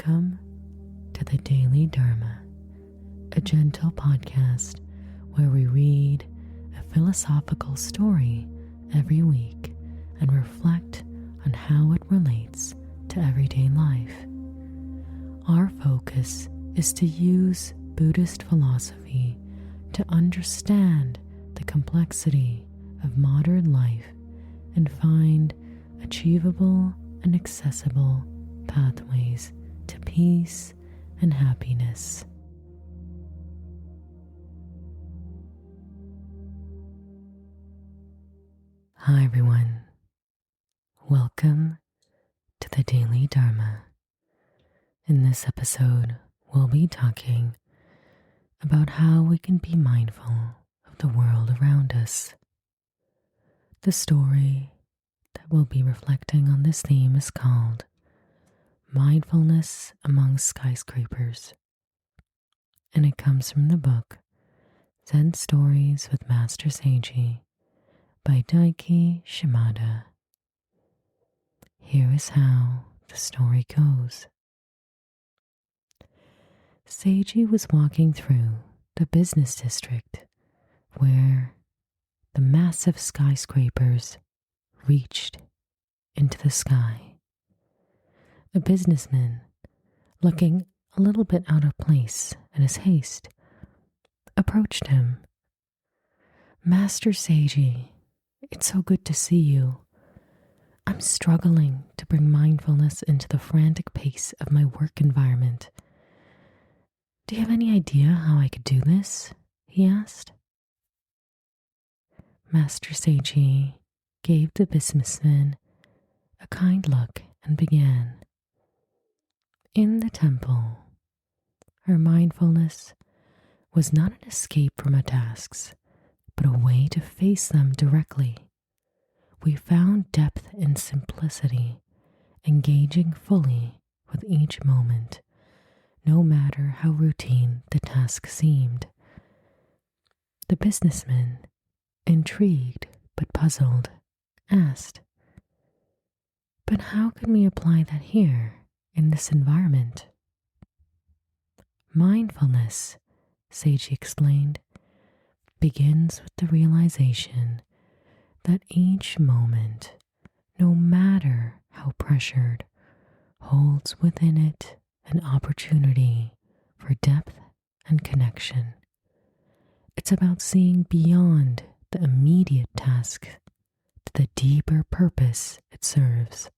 Welcome to the Daily Dharma, a gentle podcast where we read a philosophical story every week and reflect on how it relates to everyday life. Our focus is to use Buddhist philosophy to understand the complexity of modern life and find achievable and accessible pathways to peace and happiness. Hi everyone, welcome to the Daily Dharma. In this episode, we'll be talking about how we can be mindful of the world around us. The story that we'll be reflecting on this theme is called Mindfulness Among Skyscrapers, and it comes from the book Zen Stories with Master Seiji by Daiki Shimada. Here is how the story goes. Seiji was walking through the business district where the massive skyscrapers reached into the sky. A businessman, looking a little bit out of place in his haste, approached him. "Master Seiji, it's so good to see you. I'm struggling to bring mindfulness into the frantic pace of my work environment. Do you have any idea how I could do this?" he asked. Master Seiji gave the businessman a kind look and began. In the temple, her mindfulness was not an escape from our tasks, but a way to face them directly. We found depth in simplicity, engaging fully with each moment, no matter how routine the task seemed. The businessman, intrigued but puzzled, asked, "But how can we apply that here in this environment?" "Mindfulness," Seiji explained, "begins with the realization that each moment, no matter how pressured, holds within it an opportunity for depth and connection. It's about seeing beyond the immediate task to the deeper purpose it serves."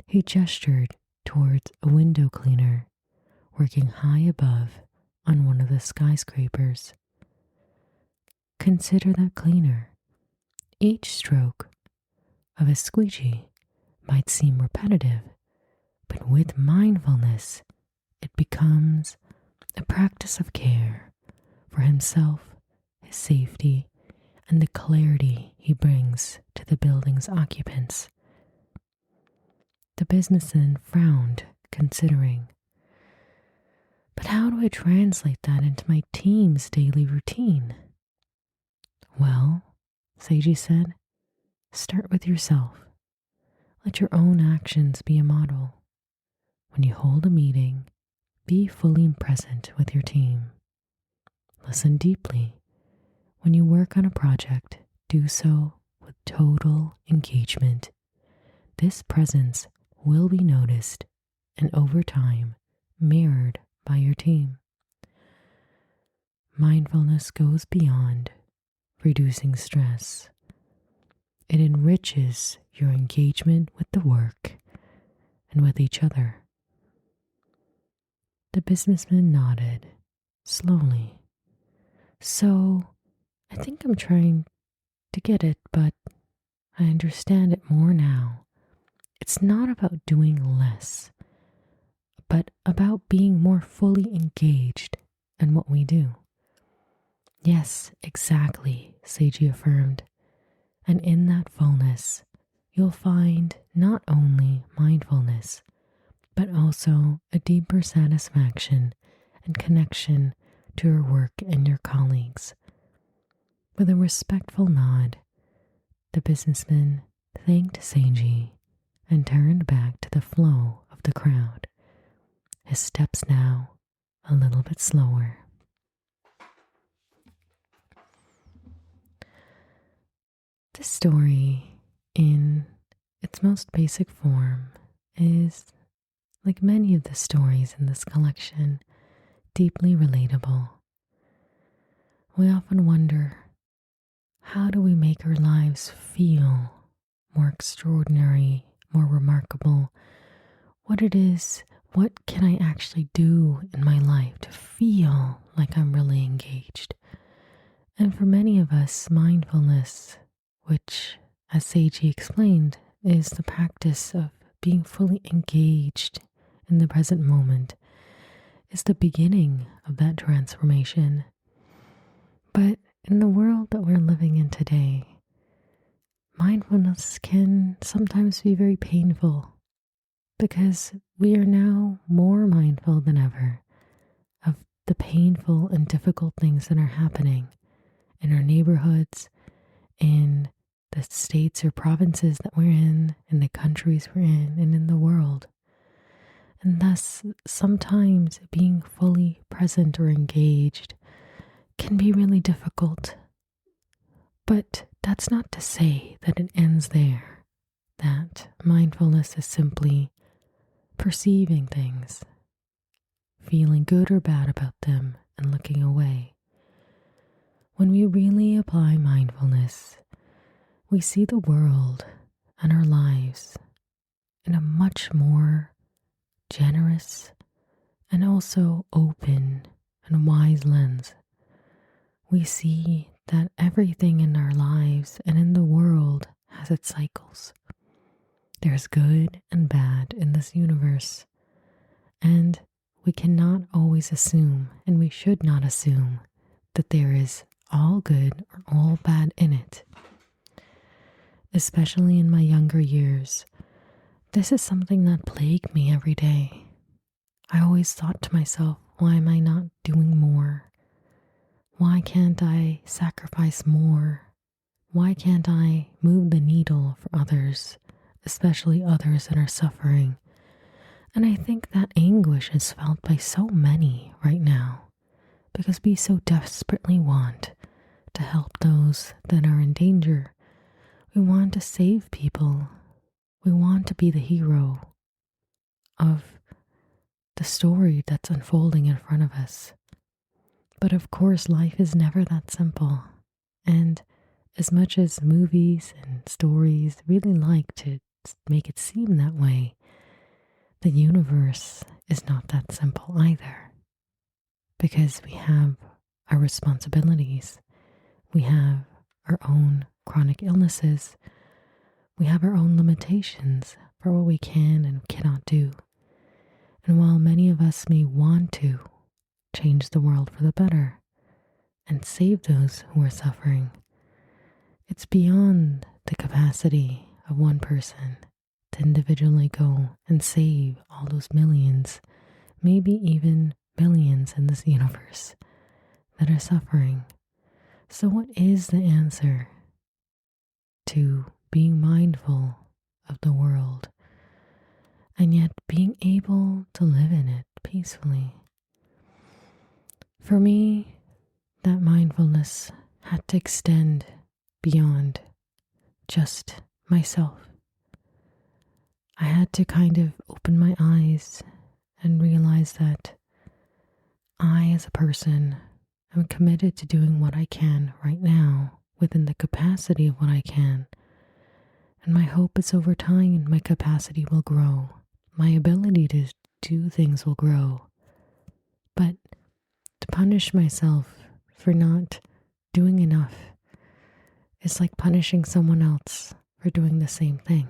He gestured towards a window cleaner working high above on one of the skyscrapers. "Consider that cleaner. Each stroke of a squeegee might seem repetitive, but with mindfulness, it becomes a practice of care for himself, his safety, and the clarity he brings to the building's occupants." The businessman frowned, considering, "But how do I translate that into my team's daily routine?" "Well," Seiji said, "start with yourself. Let your own actions be a model. When you hold a meeting, be fully present with your team. Listen deeply. When you work on a project, do so with total engagement. This presence will be noticed and over time mirrored by your team. Mindfulness goes beyond reducing stress. It enriches your engagement with the work and with each other." The businessman nodded slowly. "So, I think I'm trying to get it, but I understand it more now. It's not about doing less, but about being more fully engaged in what we do." "Yes, exactly," Seiji affirmed. "And in that fullness, you'll find not only mindfulness, but also a deeper satisfaction and connection to your work and your colleagues." With a respectful nod, the businessman thanked Seiji and turned back to the flow of the crowd. his steps now a little bit slower. This story, in its most basic form, is, like many of the stories in this collection, deeply relatable. We often wonder, how do we make our lives feel more extraordinary, more remarkable? What can I actually do in my life to feel like I'm really engaged? And for many of us, mindfulness, which, as Seiji explained, is the practice of being fully engaged in the present moment, is the beginning of that transformation. But in the world that we're living in today, mindfulness can sometimes be very painful because we are now more mindful than ever of the painful and difficult things that are happening in our neighborhoods, in the states or provinces that we're in the countries we're in, and in the world. And thus, sometimes being fully present or engaged can be really difficult. But that's not to say that it ends there, that mindfulness is simply perceiving things, feeling good or bad about them, and looking away. When we really apply mindfulness, we see the world and our lives in a much more generous and also open and wise lens. We see that everything in our lives and in the world has its cycles. There's good and bad in this universe, and we cannot always assume, and we should not assume, that there is all good or all bad in it. Especially in my younger years, this is something that plagued me every day. I always thought to myself, why am I not doing more? Why can't I sacrifice more? Why can't I move the needle for others, especially others that are suffering? And I think that anguish is felt by so many right now because we so desperately want to help those that are in danger. We want to save people. We want to be the hero of the story that's unfolding in front of us. But of course, life is never that simple. And as much as movies and stories really like to make it seem that way, the universe is not that simple either. Because we have our responsibilities, we have our own chronic illnesses, we have our own limitations for what we can and cannot do. And while many of us may want to change the world for the better and save those who are suffering, it's beyond the capacity of one person to individually go and save all those millions, maybe even billions in this universe that are suffering. So what is the answer to being mindful of the world and yet being able to live in it peacefully? For me, that mindfulness had to extend beyond just myself. I had to kind of open my eyes and realize that I, as a person, am committed to doing what I can right now within the capacity of what I can. And my hope is over time my capacity will grow. My ability to do things will grow. But to punish myself for not doing enough is like punishing someone else for doing the same thing.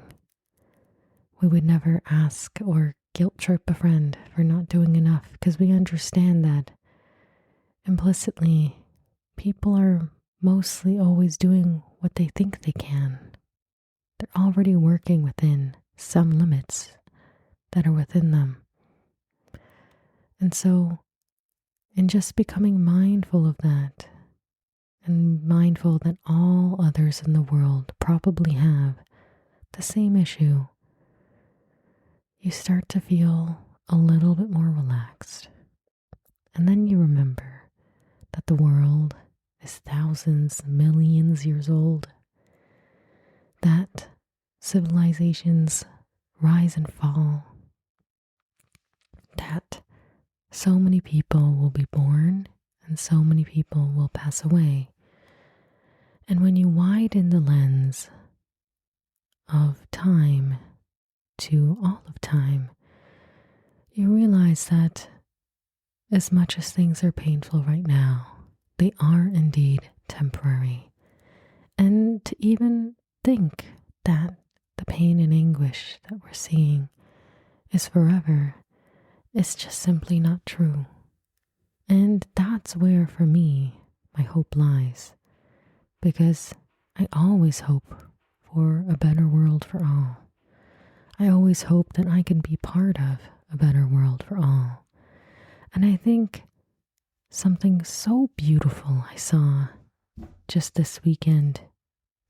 We would never ask or guilt trip a friend for not doing enough because we understand that implicitly people are mostly always doing what they think they can. They're already working within some limits that are within them. And so, in just becoming mindful of that, and mindful that all others in the world probably have the same issue, you start to feel a little bit more relaxed. And then you remember that the world is thousands, millions years old, that civilizations rise and fall, that so many people will be born and so many people will pass away. And when you widen the lens of time to all of time, you realize that as much as things are painful right now, they are indeed temporary. And to even think that the pain and anguish that we're seeing is forever is just simply not true. And that's where, for me, my hope lies. Because I always hope for a better world for all. I always hope that I can be part of a better world for all. And I think something so beautiful I saw just this weekend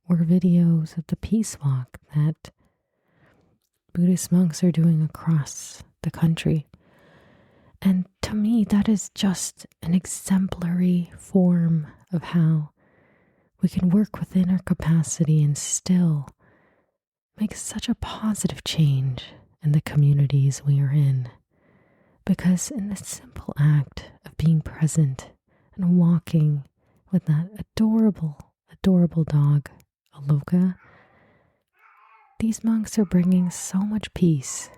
were videos of the peace walk that Buddhist monks are doing across the country. And to me, that is just an exemplary form of how we can work within our capacity and still make such a positive change in the communities we are in. Because in the simple act of being present and walking with that adorable dog, Aloka, these monks are bringing so much peace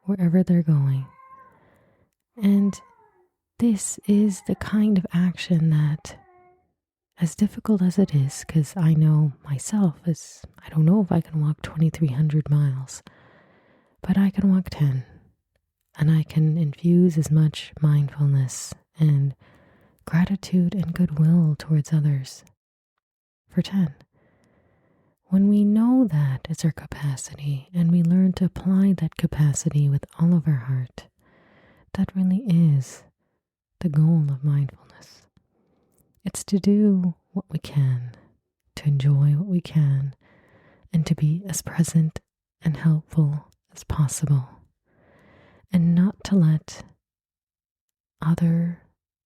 wherever they're going. And this is the kind of action that, as difficult as it is, because I know myself, I don't know if I can walk 2,300 miles, but I can walk 10. And I can infuse as much mindfulness and gratitude and goodwill towards others for 10. When we know that it's our capacity and we learn to apply that capacity with all of our heart, that really is the goal of mindfulness. It's to do what we can, to enjoy what we can, and to be as present and helpful as possible. And not to let other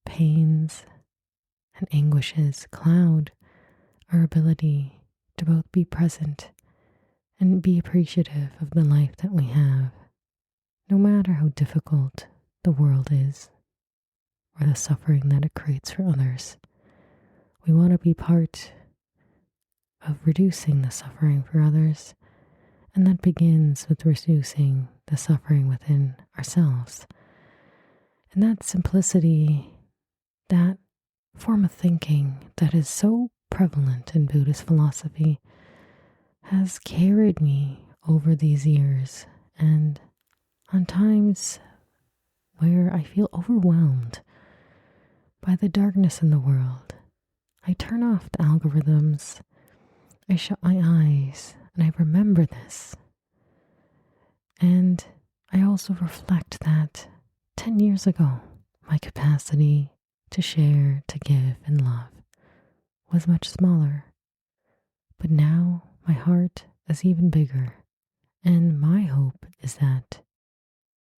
pains and anguishes cloud our ability to both be present and be appreciative of the life that we have, no matter how difficult the world is or the suffering that it creates for others. We want to be part of reducing the suffering for others, and that begins with reducing the suffering within ourselves. And that simplicity, that form of thinking that is so prevalent in Buddhist philosophy, has carried me over these years. And on times where I feel overwhelmed by the darkness in the world, I turn off the algorithms, I shut my eyes, and I remember this. And I also reflect that 10 years ago, my capacity to share, to give, and love was much smaller. But now my heart is even bigger. And my hope is that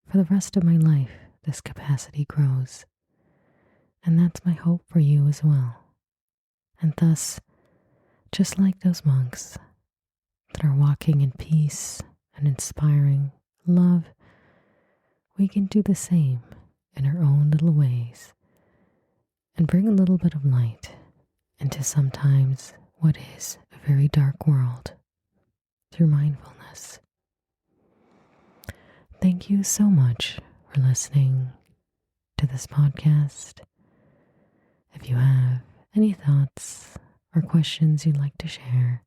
for the rest of my life, this capacity grows. And that's my hope for you as well. And thus, just like those monks that are walking in peace and inspiring love, we can do the same in our own little ways and bring a little bit of light into sometimes what is a very dark world through mindfulness. Thank you so much for listening to this podcast. If you have any thoughts or questions you'd like to share,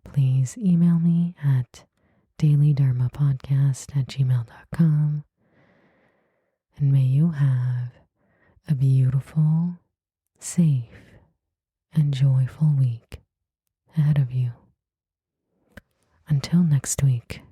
please email me at dailydharmapodcast@gmail.com. And may you have a beautiful, safe, and joyful week ahead of you. Until next week.